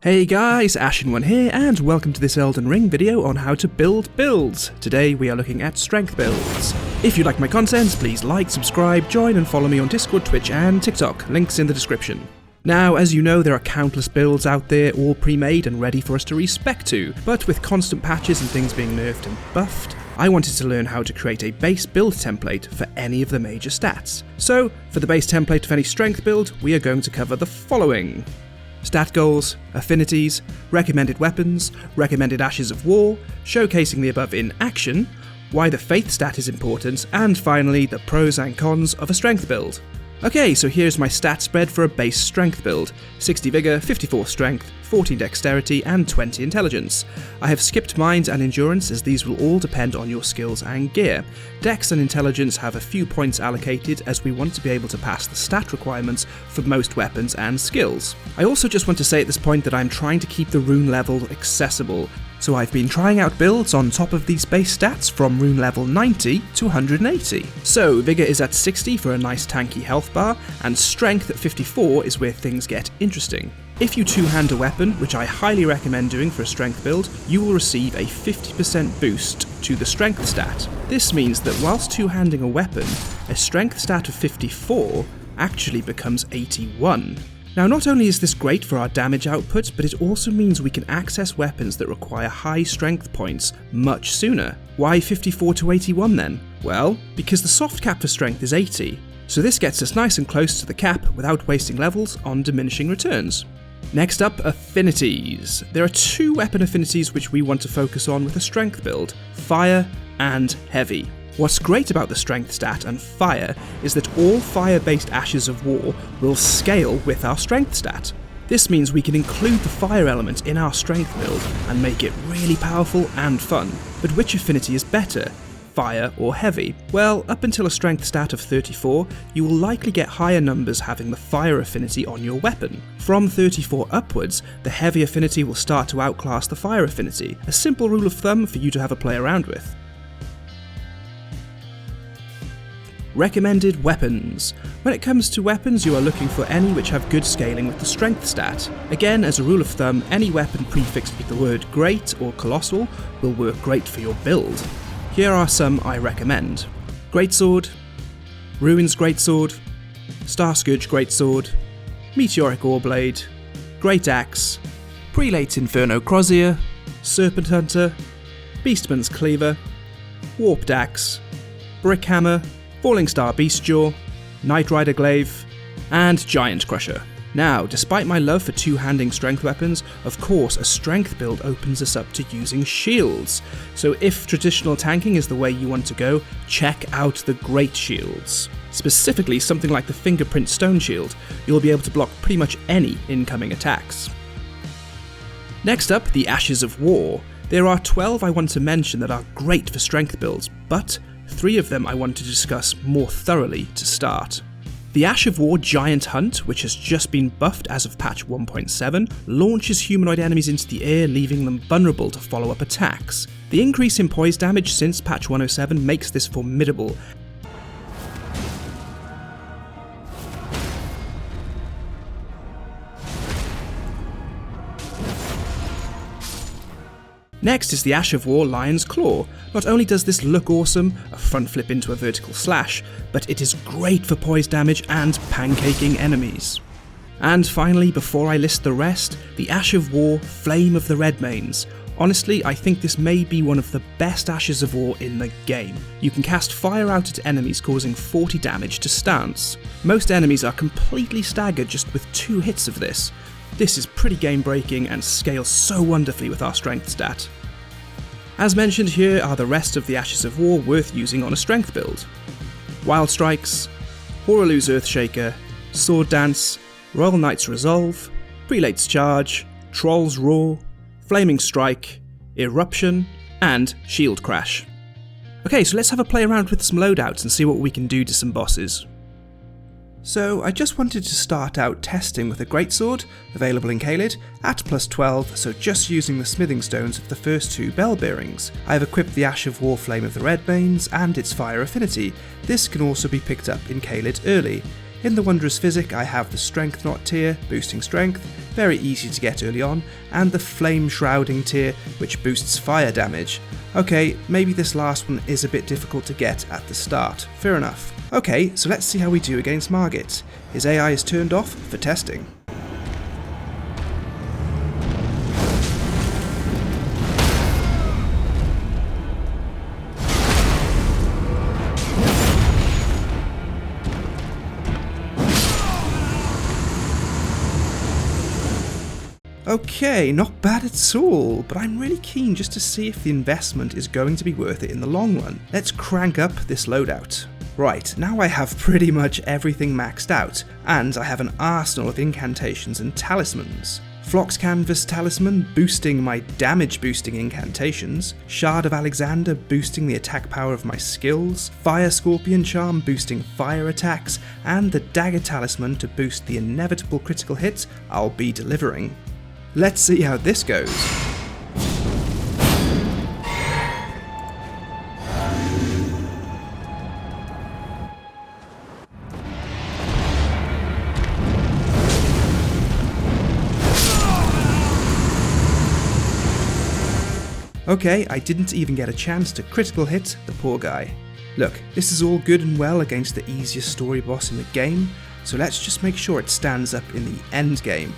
Hey guys, Ashen here, and welcome to this Elden Ring video on how to build builds. Today we are looking at strength builds. If you like my content, please like, subscribe, join and follow me on Discord, Twitch and TikTok, links in the description. Now, as you know, there are countless builds out there, all pre-made and ready for us to respec to, but with constant patches and things being nerfed and buffed, I wanted to learn how to create a base build template for any of the major stats. So, for the base template of any strength build, we are going to cover the following. Stat goals, affinities, recommended weapons, recommended ashes of war, showcasing the above in action, why the faith stat is important, and finally the pros and cons of a strength build. Okay, so here's my stat spread for a base strength build: 60 vigour, 54 strength, 14 dexterity and 20 intelligence. I have skipped mind and endurance as these will all depend on your skills and gear. Dex and intelligence have a few points allocated as we want to be able to pass the stat requirements for most weapons and skills. I also just want to say at this point that I'm trying to keep the rune level accessible, so I've been trying out builds on top of these base stats from rune level 90 to 180. So Vigour is at 60 for a nice tanky health bar, and Strength at 54 is where things get interesting. If you two-hand a weapon, which I highly recommend doing for a strength build, you will receive a 50% boost to the strength stat. This means that whilst two-handing a weapon, a strength stat of 54 actually becomes 81. Now, not only is this great for our damage output, but it also means we can access weapons that require high strength points much sooner. Why 54 to 81 then? Well, because the soft cap for strength is 80, so this gets us nice and close to the cap without wasting levels on diminishing returns. Next up, affinities. There are two weapon affinities which we want to focus on with a strength build: fire and heavy. What's great about the strength stat and fire is that all fire-based ashes of war will scale with our strength stat. This means we can include the fire element in our strength build and make it really powerful and fun. But which affinity is better? Fire or heavy? Well, up until a strength stat of 34, you will likely get higher numbers having the fire affinity on your weapon. From 34 upwards, the heavy affinity will start to outclass the fire affinity, a simple rule of thumb for you to have a play around with. Recommended weapons. When it comes to weapons, you are looking for any which have good scaling with the strength stat. Again, as a rule of thumb, any weapon prefixed with the word great or colossal will work great for your build. Here are some I recommend: Greatsword, Ruins Greatsword, Starscourge Greatsword, Meteoric Oreblade, Great Axe, Prelate's Inferno Crozier, Serpent Hunter, Beastman's Cleaver, Warped Axe, Brick Hammer, Falling Star Beastjaw, Knight Rider Glaive, and Giant Crusher. Now, despite my love for two-handing strength weapons, of course a strength build opens us up to using shields. So if traditional tanking is the way you want to go, check out the great shields. Specifically something like the Fingerprint Stone Shield. You'll be able to block pretty much any incoming attacks. Next up, the Ashes of War. There are 12 I want to mention that are great for strength builds, but 3 of them I want to discuss more thoroughly to start. The Ash of War Giant Hunt, which has just been buffed as of patch 1.7, launches humanoid enemies into the air, leaving them vulnerable to follow-up attacks. The increase in poise damage since patch 107 makes this formidable. Next is the Ash of War Lion's Claw. Not only does this look awesome, a front flip into a vertical slash, but it is great for poise damage and pancaking enemies. And finally, before I list the rest, the Ash of War Flame of the Redmanes. Honestly, I think this may be one of the best Ashes of War in the game. You can cast fire out at enemies, causing 40 damage to stance. Most enemies are completely staggered just with 2 hits of this. This is pretty game breaking and scales so wonderfully with our strength stat. As mentioned, here are the rest of the Ashes of War worth using on a strength build: Wild Strikes, Hoaraloo's Earthshaker, Sword Dance, Royal Knight's Resolve, Prelate's Charge, Troll's Roar, Flaming Strike, Eruption, and Shield Crash. Okay, so let's have a play around with some loadouts and see what we can do to some bosses. So I just wanted to start out testing with a greatsword, available in Caelid, at plus 12, so just using the smithing stones of the first 2 bell bearings. I have equipped the Ash of War Flame of the Redmanes and its fire affinity. This can also be picked up in Caelid early. In the Wondrous Physic I have the Strength Knot tier, boosting strength, very easy to get early on, and the Flame Shrouding tier, which boosts fire damage. Okay, maybe this last one is a bit difficult to get at the start, fair enough. Okay, so let's see how we do against Margit. His AI is turned off for testing. Okay, not bad at all, but I'm really keen just to see if the investment is going to be worth it in the long run. Let's crank up this loadout. Right, now I have pretty much everything maxed out, and I have an arsenal of incantations and talismans. Phlox Canvas Talisman boosting my damage boosting incantations, Shard of Alexander boosting the attack power of my skills, Fire Scorpion Charm boosting fire attacks, and the Dagger Talisman to boost the inevitable critical hits I'll be delivering. Let's see how this goes. Okay, I didn't even get a chance to critical hit the poor guy. Look, this is all good and well against the easiest story boss in the game, so let's just make sure it stands up in the end game.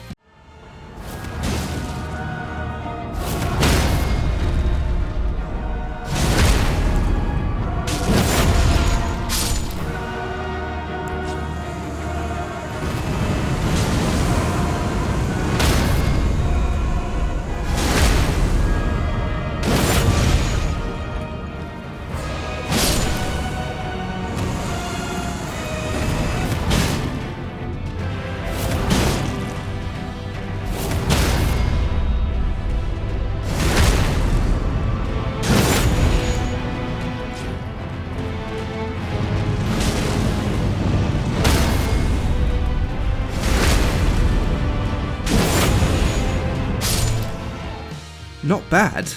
Not bad.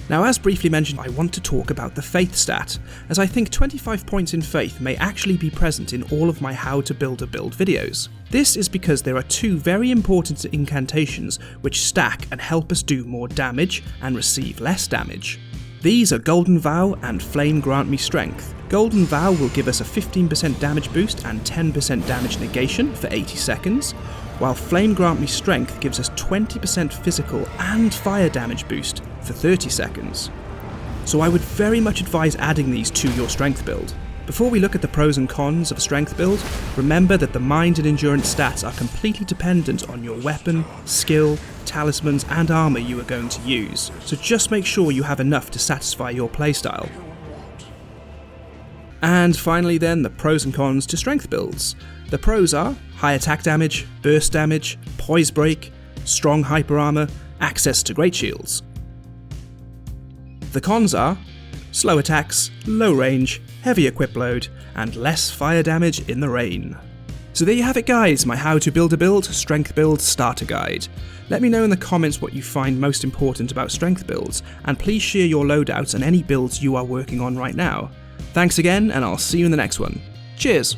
Now, as briefly mentioned, I want to talk about the Faith stat, as I think 25 points in Faith may actually be present in all of my How to Build a Build videos. This is because there are two very important incantations which stack and help us do more damage and receive less damage. These are Golden Vow and Flame Grant Me Strength. Golden Vow will give us a 15% damage boost and 10% damage negation for 80 seconds, while Flame Grant Me Strength gives us 20% physical and fire damage boost for 30 seconds. So I would very much advise adding these to your strength build. Before we look at the pros and cons of a strength build, remember that the mind and endurance stats are completely dependent on your weapon, skill, talismans and armour you are going to use, so just make sure you have enough to satisfy your playstyle. And finally then, the pros and cons to strength builds. The pros are high attack damage, burst damage, poise break, strong hyper armour, access to great shields. The cons are slow attacks, low range, heavy equip load, and less fire damage in the rain. So there you have it guys, my How to Build a Build Strength Build Starter Guide. Let me know in the comments what you find most important about strength builds, and please share your loadouts and any builds you are working on right now. Thanks again, and I'll see you in the next one. Cheers!